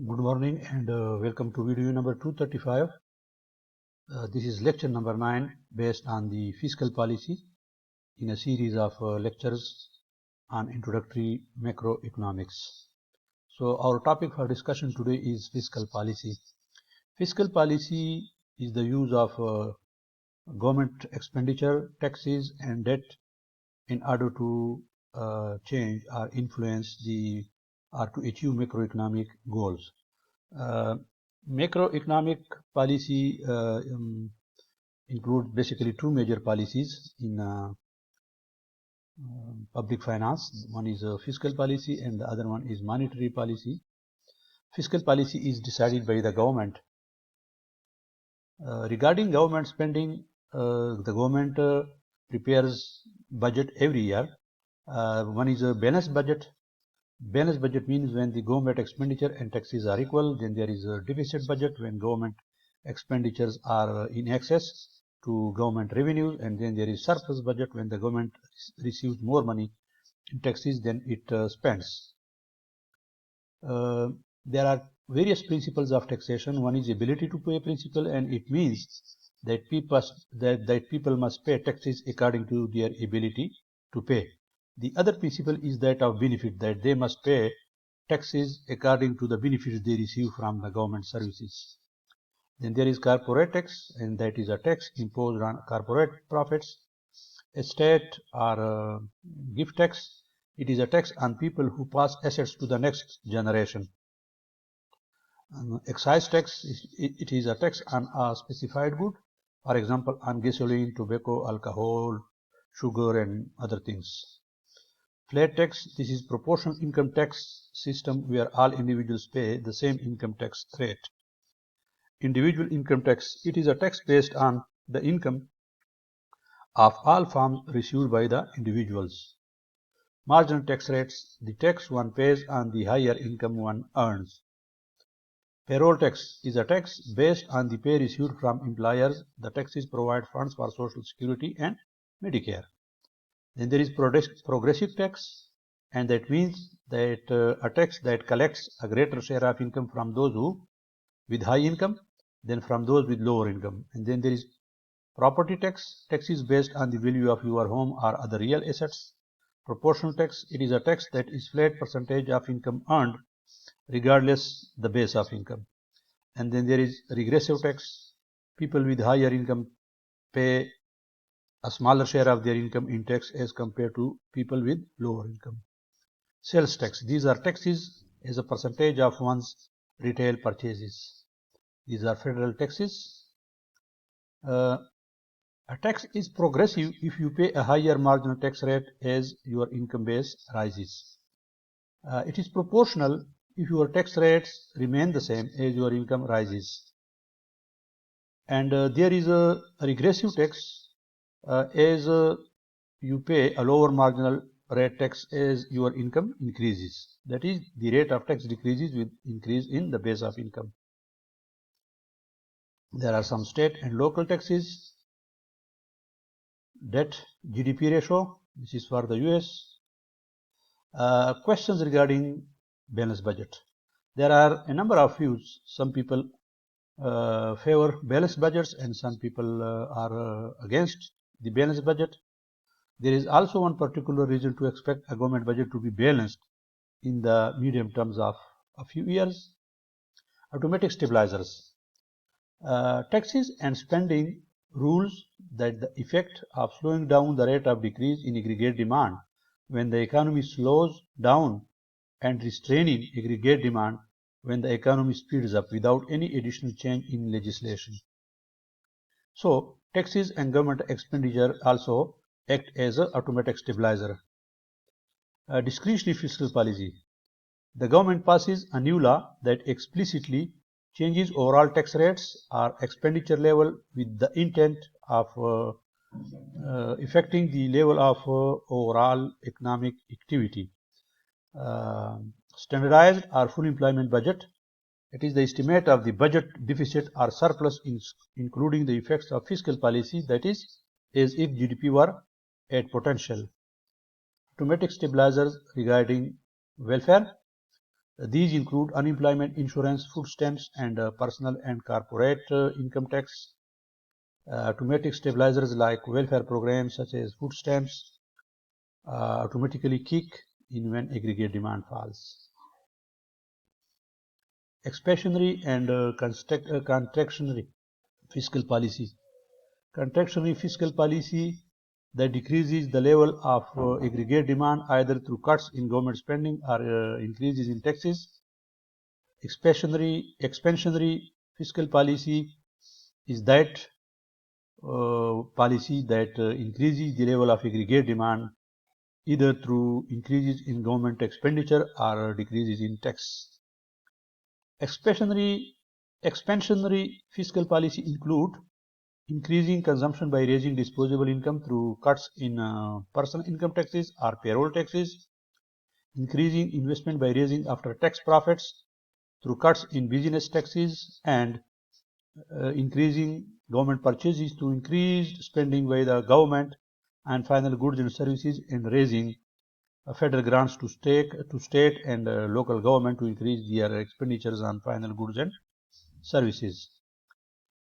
Good morning and welcome to video number 235. This is lecture number 9 based on the fiscal policy in a series of lectures on introductory macroeconomics. So our topic for discussion today is fiscal policy. Fiscal policy is the use of government expenditure, taxes and debt in order to change or influence or to achieve macroeconomic goals. Macroeconomic policy includes basically two major policies in public finance. One is fiscal policy and the other one is monetary policy. Fiscal policy is decided by the government. Regarding government spending, the government prepares budget every year. One is a balanced budget. Balanced budget means when the government expenditure and taxes are equal. Then there is a deficit budget when government expenditures are in excess to government revenues, and then there is surplus budget when the government receives more money in taxes than it spends. There are various principles of taxation. One is ability to pay principle, and it means that people must pay taxes according to their ability to pay. The other principle is that of benefit, that they must pay taxes according to the benefits they receive from the government services. Then there is corporate tax, and that is a tax imposed on corporate profits. Estate or gift tax, it is a tax on people who pass assets to the next generation. Excise tax, it is a tax on a specified good, for example on gasoline, tobacco, alcohol, sugar and other things. Flat tax, this is proportional income tax system where all individuals pay the same income tax rate. Individual income tax, it is a tax based on the income of all forms received by the individuals. Marginal tax rates, the tax one pays on the higher income one earns. Payroll tax is a tax based on the pay received from employers. The taxes provide funds for Social Security and Medicare. Then there is progressive tax, and that means that a tax that collects a greater share of income from those who with high income than from those with lower income. And then there is property tax. Tax is based on the value of your home or other real assets. Proportional tax, it is a tax that is flat percentage of income earned regardless the base of income. And then there is regressive tax. People with higher income pay a smaller share of their income in tax as compared to people with lower income. Sales tax, these are taxes as a percentage of one's retail purchases. These are federal taxes. A tax is progressive if you pay a higher marginal tax rate as your income base rises. It is proportional if your tax rates remain the same as your income rises. And there is a regressive tax as you pay a lower marginal rate tax as your income increases. That is, the rate of tax decreases with increase in the base of income. There are some state and local taxes. Debt GDP ratio, this is for the US. Questions regarding balanced budget. There are a number of views. Some people favor balanced budgets and some people are against the balanced budget. There is also one particular reason to expect a government budget to be balanced in the medium terms of a few years. Automatic stabilizers. Taxes and spending rules that the effect of slowing down the rate of decrease in aggregate demand when the economy slows down and restraining aggregate demand when the economy speeds up without any additional change in legislation. So, taxes and government expenditure also act as an automatic stabilizer. Discretionary fiscal policy. The government passes a new law that explicitly changes overall tax rates or expenditure level with the intent of affecting the level of overall economic activity. Standardized or full employment budget. It is the estimate of the budget deficit or surplus including the effects of fiscal policy, that is, as if GDP were at potential. Automatic stabilizers regarding welfare. These include unemployment insurance, food stamps, and personal and corporate income tax. Automatic stabilizers like welfare programs such as food stamps automatically kick in when aggregate demand falls. Expansionary and contractionary fiscal policy. Contractionary fiscal policy that decreases the level of aggregate demand either through cuts in government spending or increases in taxes. Expansionary fiscal policy is that policy that increases the level of aggregate demand either through increases in government expenditure or decreases in tax. Expansionary fiscal policy include increasing consumption by raising disposable income through cuts in personal income taxes or payroll taxes, increasing investment by raising after-tax profits through cuts in business taxes, and increasing government purchases to increased spending by the government and final goods and services, and raising federal grants to state and local government to increase their expenditures on final goods and services.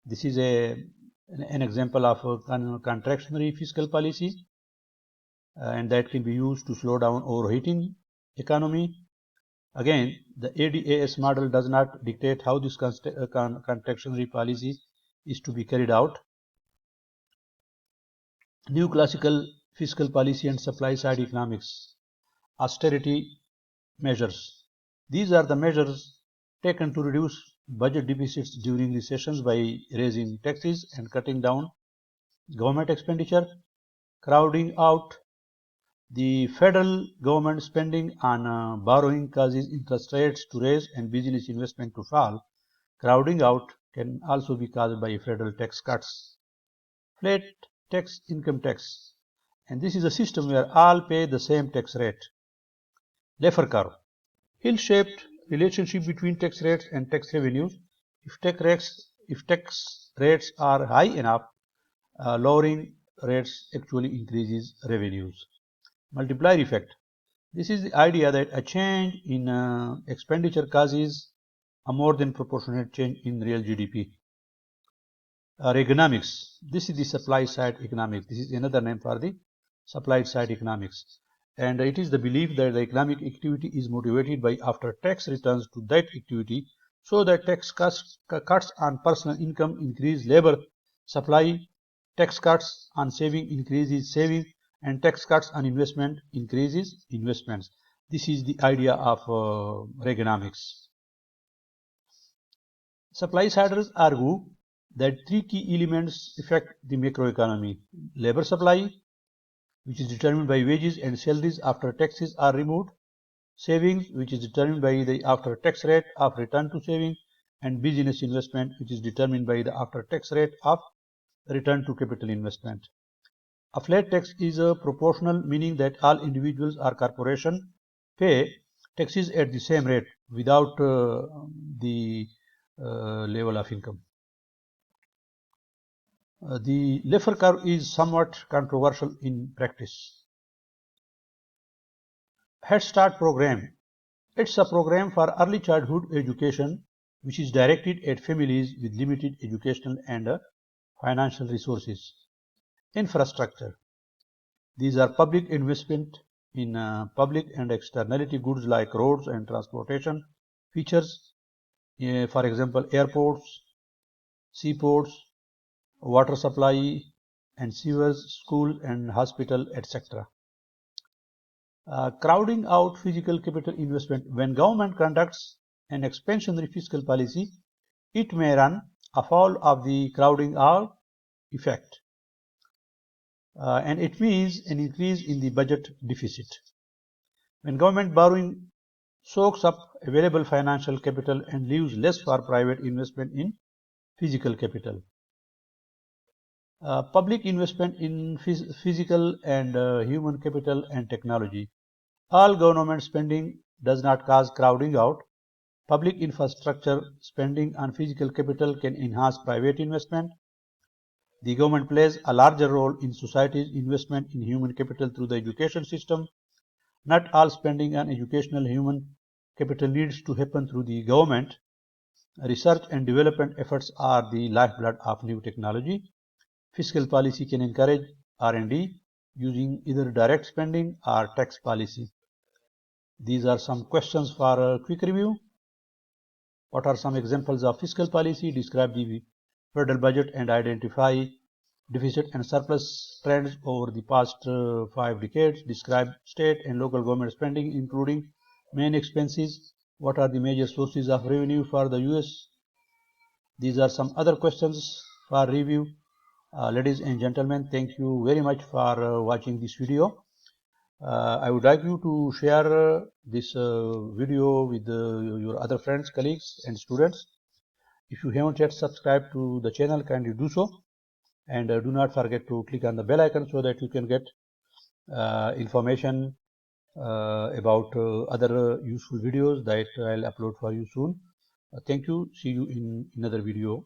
This is an example of a contractionary fiscal policy, and that can be used to slow down overheating economy. Again, the ADAS model does not dictate how this contractionary policy is to be carried out. New classical fiscal policy and supply side economics. Austerity measures. These are the measures taken to reduce budget deficits during recessions by raising taxes and cutting down government expenditure, crowding out the federal government spending on borrowing causes interest rates to raise and business investment to fall. Crowding out can also be caused by federal tax cuts. Flat tax income tax, and this is a system where all pay the same tax rate. Laffer curve, hill-shaped relationship between tax rates and tax revenues. If tax rates are high enough, lowering rates actually increases revenues. Multiplier effect. This is the idea that a change in expenditure causes a more than proportionate change in real GDP. Reaganomics. This is the supply side economics. This is another name for the supply side economics. And it is the belief that the economic activity is motivated by after-tax returns to that activity, so that tax cuts on personal income increase labor supply, tax cuts on saving increases saving, and tax cuts on investment increases investments. This is the idea of Reaganomics. Supply-siders argue that three key elements affect the macroeconomy: labor supply, which is determined by wages and salaries after taxes are removed; savings, which is determined by the after-tax rate of return to saving; and business investment, which is determined by the after-tax rate of return to capital investment. A flat tax is proportional, meaning that all individuals or corporations pay taxes at the same rate without the level of income. The Laffer curve is somewhat controversial in practice. Head Start program. It's a program for early childhood education which is directed at families with limited educational and financial resources. Infrastructure. These are public investment in public and externality goods like roads and transportation features, for example, airports, seaports, water supply and sewers, school and hospital, etc. Crowding out physical capital investment. When government conducts an expansionary fiscal policy, it may run afoul of the crowding out effect, and it means an increase in the budget deficit. When government borrowing soaks up available financial capital and leaves less for private investment in physical capital. Public investment in physical and human capital and technology. All government spending does not cause crowding out. Public infrastructure spending on physical capital can enhance private investment. The government plays a larger role in society's investment in human capital through the education system. Not all spending on educational human capital needs to happen through the government. Research and development efforts are the lifeblood of new technology. Fiscal policy can encourage R&D using either direct spending or tax policy. These are some questions for a quick review. What are some examples of fiscal policy? Describe the federal budget and identify deficit and surplus trends over the past 5 decades. Describe state and local government spending, including main expenses. What are the major sources of revenue for the US? These are some other questions for review. Ladies and gentlemen, thank you very much for watching this video. I would like you to share this video with your other friends, colleagues and students. If you haven't yet subscribed to the channel, kindly do so. And do not forget to click on the bell icon so that you can get information about other useful videos that I'll upload for you soon. Thank you. See you in another video.